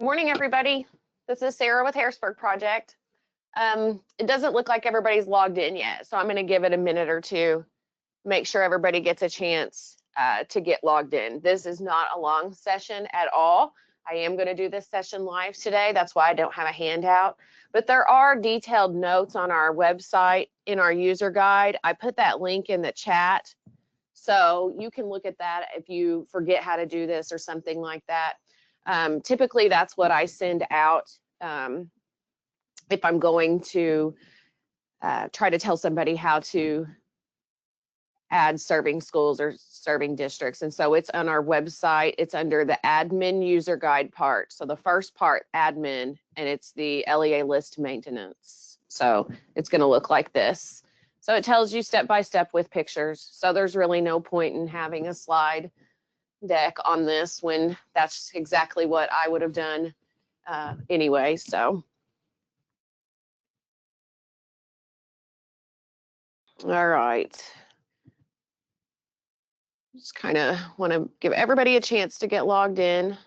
Morning, everybody. This is Sarah with Harrisburg Project. It doesn't look like everybody's logged in yet, so I'm going to give it a minute or two, make sure everybody gets a chance to get logged in. This is not a long session at all. I am going to do this session live today. That's why I don't have a handout, but there are detailed notes on our website in our user guide. I put that link in the chat, so you can look at that if you forget how to do this or something like that. Typically, that's what I send out if I'm going to try to tell somebody how to add serving schools or serving districts. And so it's on our website. It's under the admin user guide part. So the first part, admin, and it's the LEA list maintenance. So it's going to look like this. So it tells you step by step with pictures. So there's really no point in having a slide deck on this when that's exactly what I would have done anyway. So all right, just kind of want to give everybody a chance to get logged in.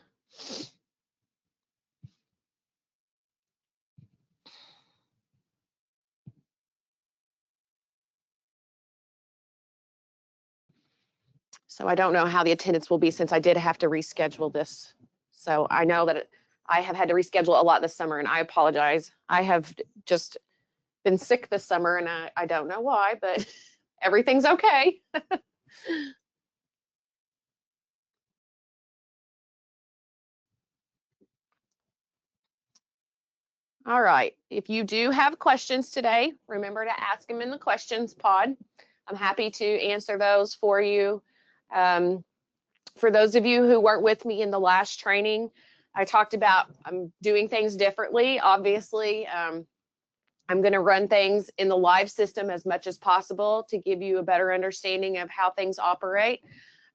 So I don't know how the attendance will be since I did have to reschedule this. So I know that I have had to reschedule a lot this summer, and I apologize. I have just been sick this summer, and I don't know why, but everything's okay. All right, if you do have questions today, remember to ask them in the questions pod. I'm happy to answer those for you. For those of you who weren't with me in the last training, I talked about I'm doing things differently. Obviously, I'm going to run things in the live system as much as possible to give you a better understanding of how things operate.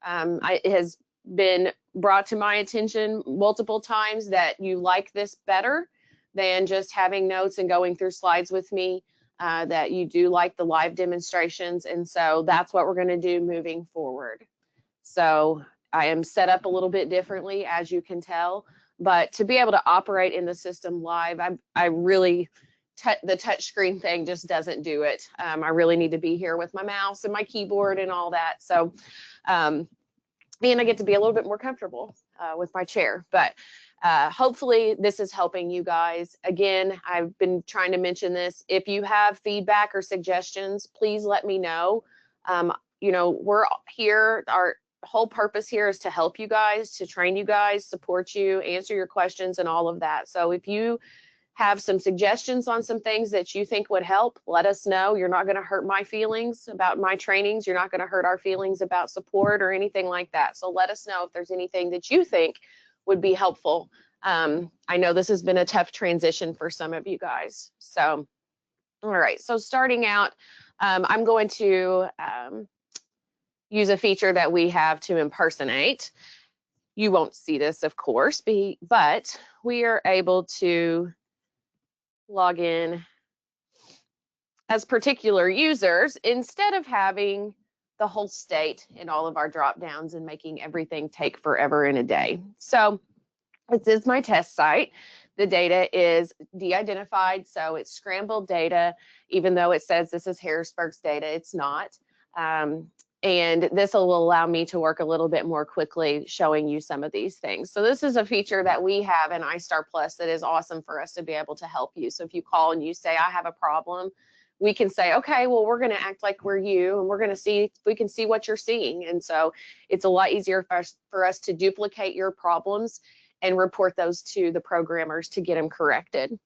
It has been brought to my attention multiple times that you like this better than just having notes and going through slides with me, that you do like the live demonstrations. And so that's what we're going to do moving forward. So I am set up a little bit differently, as you can tell, but to be able to operate in the system live, I really, the touch screen thing just doesn't do it. I really need to be here with my mouse and my keyboard and all that. So, and I get to be a little bit more comfortable with my chair, but hopefully this is helping you guys. Again, I've been trying to mention this. If you have feedback or suggestions, please let me know. You know, we're here, our whole purpose here is to help you guys, to train you guys, support you, answer your questions and all of that. So if you have some suggestions on some things that you think would help, let us know. You're not going to hurt my feelings about my trainings. You're not going to hurt our feelings about support or anything like that. So let us know if there's anything that you think would be helpful. I know this has been a tough transition for some of you guys. So, all right, so starting out, I'm going to use a feature that we have to impersonate. You won't see this, of course, but we are able to log in as particular users instead of having the whole state in all of our drop downs and making everything take forever in a day. So this is my test site. The data is de-identified, so it's scrambled data. Even though it says this is Harrisburg's data, it's not. And this will allow me to work a little bit more quickly showing you some of these things. So this is a feature that we have in iStar Plus that is awesome for us to be able to help you. So if you call and you say, I have a problem, we can say, okay, well, we're going to act like we're you, and we're going to see if we can see what you're seeing. And so it's a lot easier for us to duplicate your problems and report those to the programmers to get them corrected.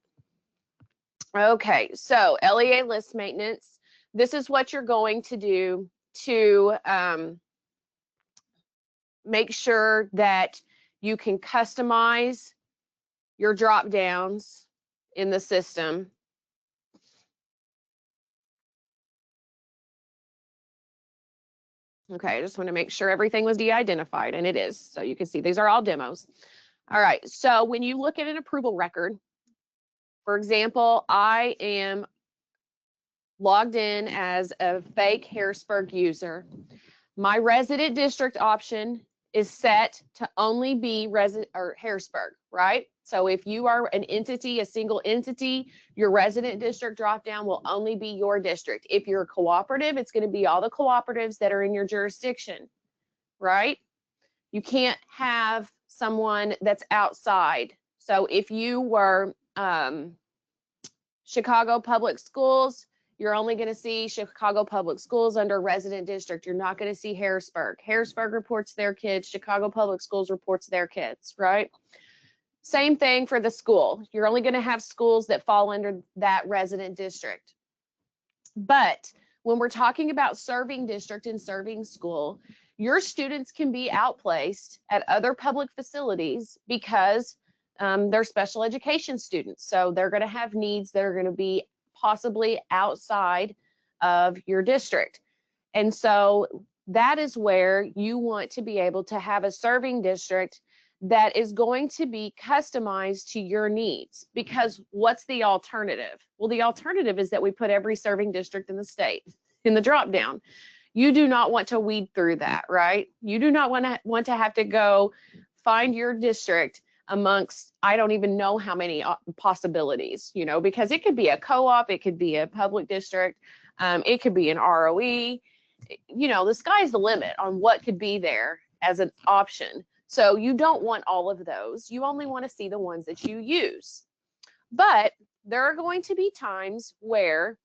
Okay, so LEA list maintenance. This is what you're going to do to make sure that you can customize your drop downs in the system. Okay, I just want to make sure everything was de-identified, and it is. So you can see these are all demos. All right, so when you look at an approval record, for example, I am logged in as a fake Harrisburg user. My resident district option is set to only be Harrisburg, right? So if you are an entity, a single entity, your resident district drop-down will only be your district. If you're a cooperative, it's going to be all the cooperatives that are in your jurisdiction, right? You can't have someone that's outside. So if you were Chicago Public Schools, you're only going to see Chicago Public Schools under resident district. You're not going to see Harrisburg. Harrisburg reports their kids. Chicago Public Schools reports their kids, right? Same thing for the school. You're only going to have schools that fall under that resident district. But when we're talking about serving district and serving school, your students can be outplaced at other public facilities because they're special education students. So they're going to have needs that are going to be possibly outside of your district. And so that is where you want to be able to have a serving district that is going to be customized to your needs. Because what's the alternative? Well, the alternative is that we put every serving district in the state in the drop down. You do not want to weed through that, right? You do not want to have to go find your district amongst, I don't even know how many possibilities, you know, because it could be a co-op, it could be a public district, it could be an ROE. You know, the sky's the limit on what could be there as an option. So you don't want all of those. You only want to see the ones that you use. But there are going to be times where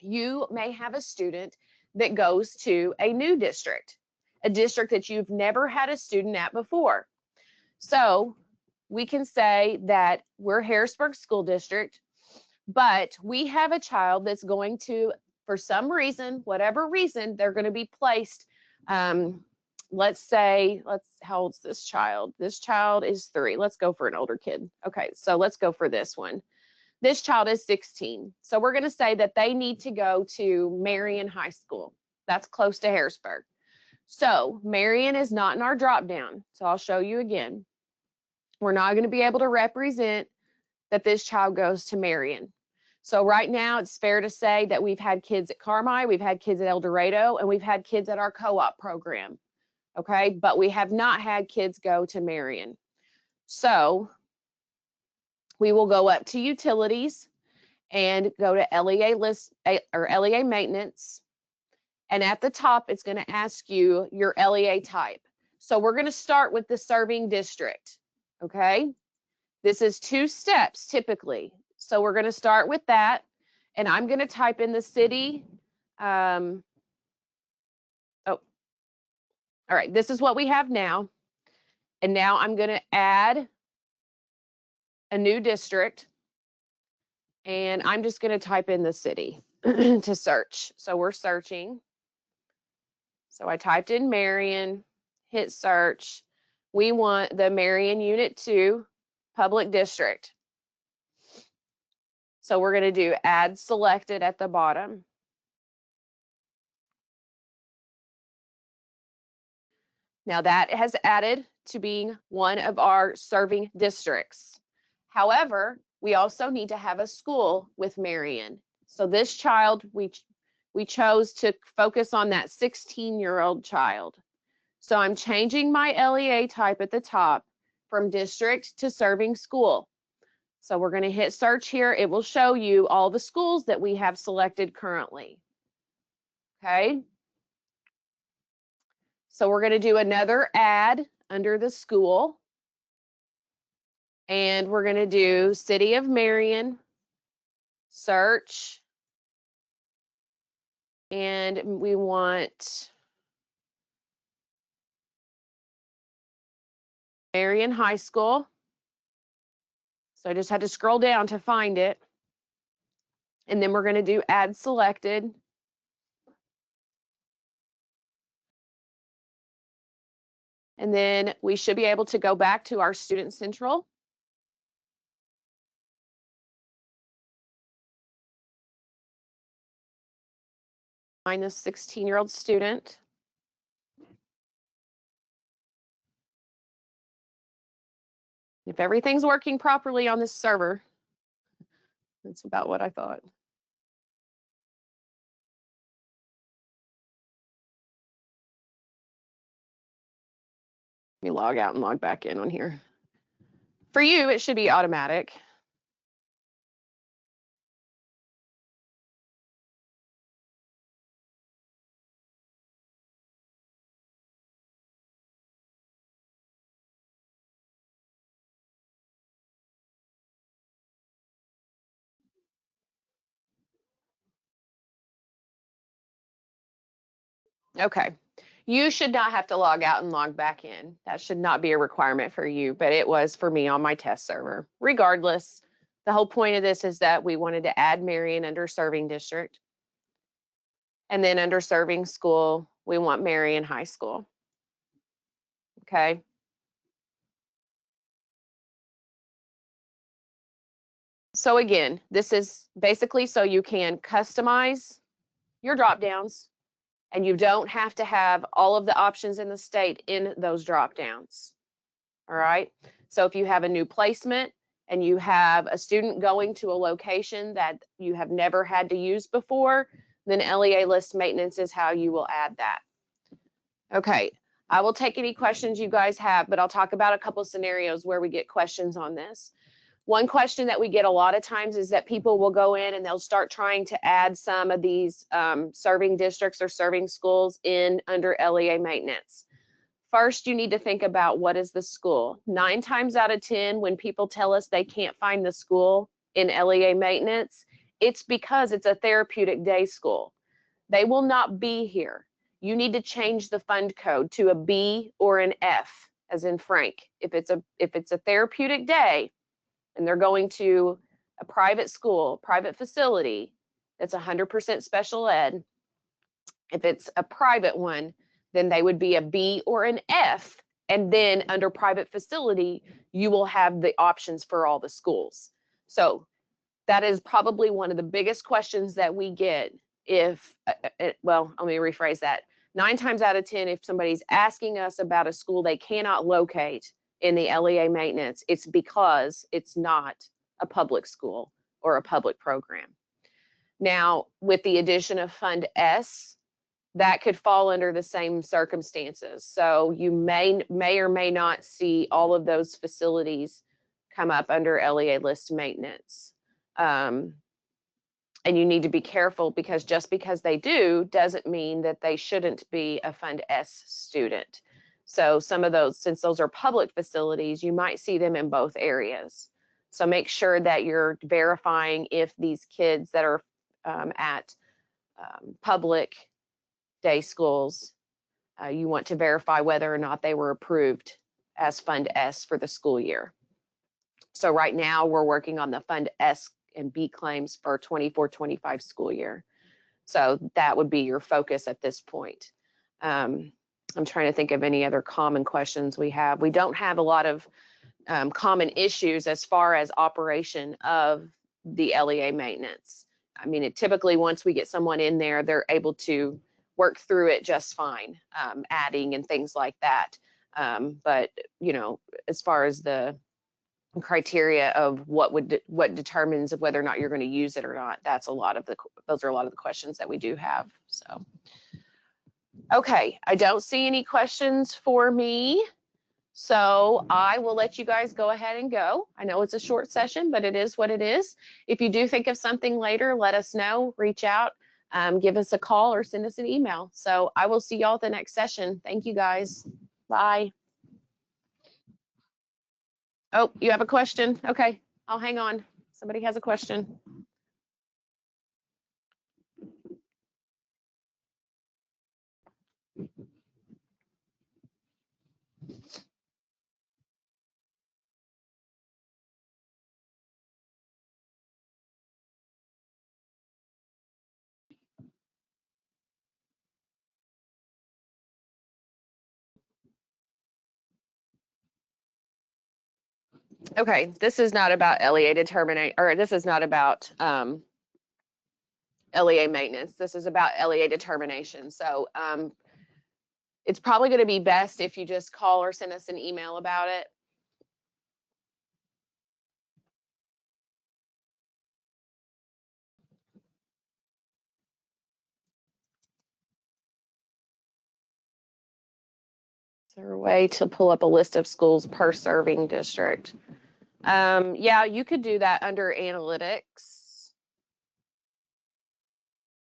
you may have a student that goes to a new district, a district that you've never had a student at before. So we can say that we're Harrisburg School District, but we have a child that's going to, for some reason, whatever reason, they're going to be placed. Let's say, how old's this child? This child is 3. Let's go for an older kid. Okay, so let's go for this one. This child is 16. So we're going to say that they need to go to Marion High School. That's close to Harrisburg. So Marion is not in our drop down. So I'll show you again. We're not going to be able to represent that this child goes to Marion. So right now it's fair to say that we've had kids at Carmi, we've had kids at El Dorado, and we've had kids at our co-op program. Okay, but we have not had kids go to Marion. So we will go up to utilities and go to LEA list or LEA maintenance. And at the top, it's going to ask you your LEA type. So we're going to start with the serving district. Okay, this is 2 steps typically. So we're going to start with that. And I'm going to type in the city. All right, this is what we have now. And now I'm going to add a new district. And I'm just going to type in the city to search. So we're searching. So I typed in Marion, hit search. We want the Marion Unit 2 public district. So we're going to do add selected at the bottom. Now that has added to being one of our serving districts. However, we also need to have a school with Marion. So this child, we chose to focus on that 16-year-old child. So I'm changing my LEA type at the top from district to serving school. So we're going to hit search here. It will show you all the schools that we have selected currently. Okay. So we're going to do another add under the school. And we're going to do City of Marion, search. And we want Marion High School. So I just had to scroll down to find it. And then we're going to do add selected. And then we should be able to go back to our Student Central. Find this 16-year-old student. If everything's working properly on this server, that's about what I thought. Let me log out and log back in on here. For you, it should be automatic. Okay. You should not have to log out and log back in. That should not be a requirement for you, but it was for me on my test server. Regardless, the whole point of this is that we wanted to add Marion under serving district. And then under serving school, we want Marion High School. Okay. So again, this is basically so you can customize your drop downs and you don't have to have all of the options in the state in those drop downs. All right. So if you have a new placement and you have a student going to a location that you have never had to use before, then LEA list maintenance is how you will add that. Okay. I will take any questions you guys have, but I'll talk about a couple scenarios where we get questions on this. One question that we get a lot of times is that people will go in and they'll start trying to add some of these serving districts or serving schools in under LEA maintenance. First, you need to think about what is the school. 9 times out of 10, when people tell us they can't find the school in LEA maintenance, it's because it's a therapeutic day school. They will not be here. You need to change the fund code to a B or an F, as in Frank. If it's a therapeutic day and they're going to a private school, private facility that's 100% special ed, if it's a private one, then they would be a B or an F. And then under private facility, you will have the options for all the schools. So that is probably one of the biggest questions that we get if, well, let me rephrase that. 9 times out of 10, if somebody's asking us about a school they cannot locate in the LEA maintenance, it's because it's not a public school or a public program. Now, with the addition of Fund S, that could fall under the same circumstances. So you may or may not see all of those facilities come up under LEA list maintenance. And you need to be careful because just because they do doesn't mean that they shouldn't be a Fund S student. So some of those, since those are public facilities, you might see them in both areas. So make sure that you're verifying if these kids that are at public day schools, you want to verify whether or not they were approved as Fund S for the school year. So right now we're working on the Fund S and B claims for 24-25 school year. So that would be your focus at this point. I'm trying to think of any other common questions we have. We don't have a lot of common issues as far as operation of the LEA maintenance. I mean, typically once we get someone in there, they're able to work through it just fine, adding and things like that. But you know, as far as the criteria of what determines whether or not you're going to use it or not, those are a lot of the questions that we do have. So, okay, I don't see any questions for me. So I will let you guys go ahead and go. I know it's a short session, but it is what it is. If you do think of something later, let us know, reach out, give us a call or send us an email. So I will see y'all at the next session. Thank you guys. Bye. Oh, you have a question? Okay, I'll hang on. Somebody has a question. Okay, this is not about LEA determinate, or this is not about LEA maintenance. This is about LEA determination. So it's probably going to be best if you just call or send us an email about it. there a way to pull up a list of schools per serving district? Yeah, you could do that under analytics.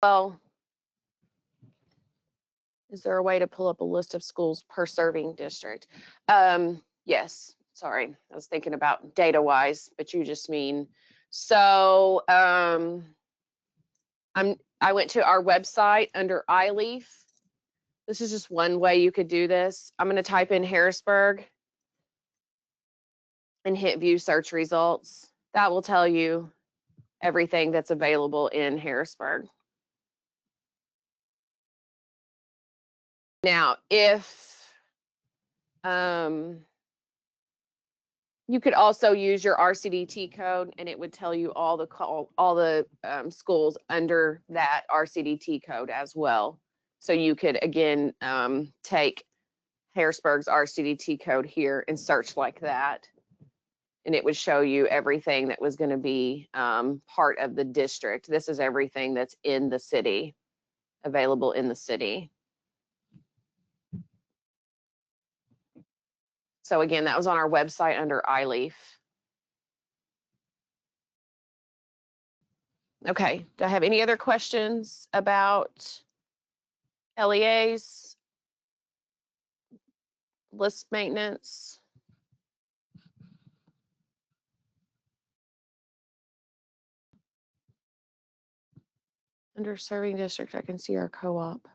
Well, is there a way to pull up a list of schools per serving district? Yes, sorry, I was thinking about data-wise, but you just mean, so I went to our website under iLeaf. This is just one way you could do this. I'm going to type in Harrisburg and hit view search results. That will tell you everything that's available in Harrisburg. Now, if you could also use your RCDT code, and it would tell you all the schools under that RCDT code as well. So you could again take Harrisburg's RCDT code here and search like that, and it would show you everything that was going to be part of the district. This is everything that's in the city, available in the city. So again, that was on our website under iLeaf. Okay, do I have any other questions about LEAs, list maintenance? Under serving district, I can see our co-op.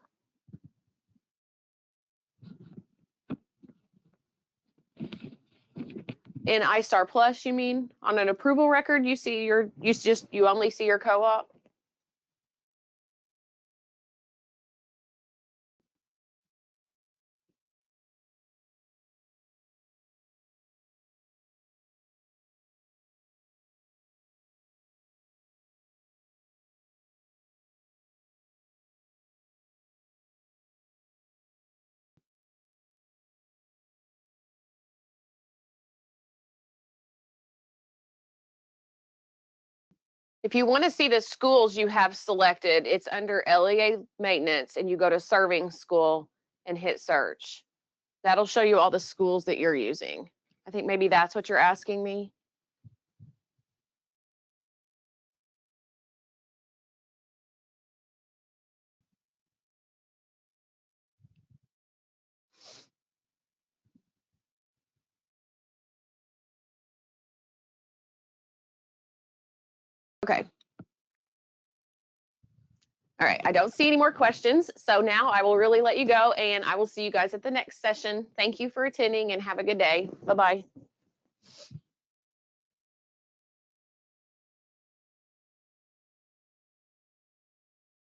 In iStar Plus, you mean? On an approval record, you see you only see your co-op? If you want to see the schools you have selected, it's under LEA maintenance, and you go to serving school and hit search. That'll show you all the schools that you're using. I think maybe that's what you're asking me. Okay. All right, I don't see any more questions. So now I will really let you go, and I will see you guys at the next session. Thank you for attending and have a good day. Bye-bye.